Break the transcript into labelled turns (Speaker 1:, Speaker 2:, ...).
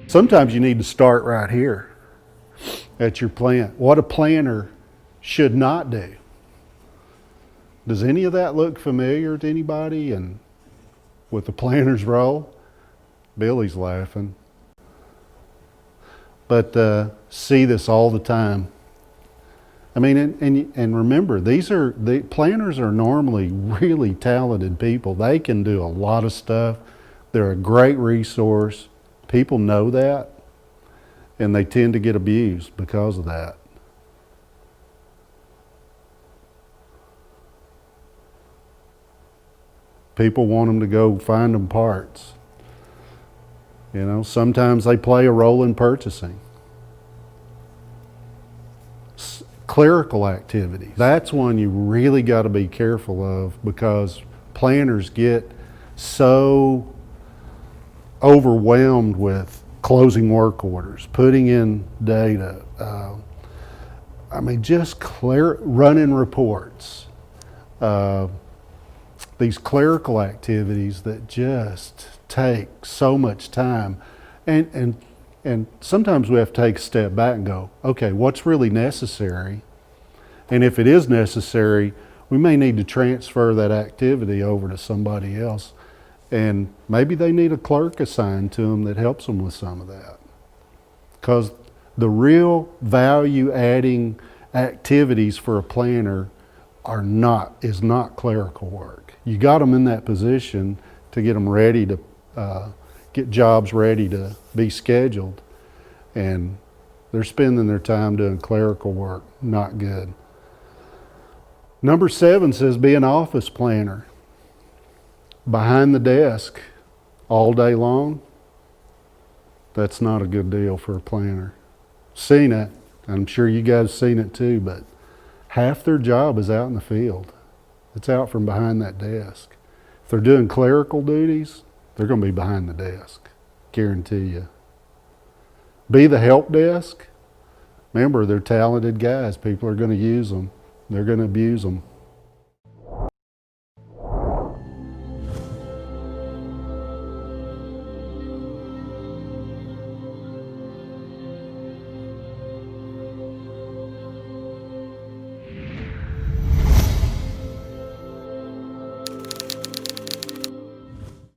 Speaker 1: Sometimes you need to start right here at your plant. What a planner should not do. Does any of that look familiar to anybody? And with the planner's role? Billy's laughing. But see this all the time. I mean, and remember, the planners are normally really talented people. They can do a lot of stuff. They're a great resource. People know that, and they tend to get abused because of that. People want them to go find them parts. You know, sometimes they play a role in purchasing. Clerical activities. That's one you really got to be careful of, because planners get so overwhelmed with closing work orders, putting in data. Just running reports. These clerical activities that just take so much time, and sometimes we have to take a step back and go, okay, what's really necessary? And if it is necessary, we may need to transfer that activity over to somebody else. And maybe they need a clerk assigned to them that helps them with some of that. Because the real value-adding activities for a planner is not clerical work. You got them in that position to get them ready to get jobs ready to be scheduled, and they're spending their time doing clerical work. Not good. Number 7 says be an office planner. Behind the desk all day long. That's not a good deal for a planner. Seen it. I'm sure you guys seen it too, but half their job is out in the field. It's out from behind that desk. If they're doing clerical duties, they're going to be behind the desk. Guarantee you. Be the help desk. Remember, they're talented guys. People are going to use them. They're going to abuse them.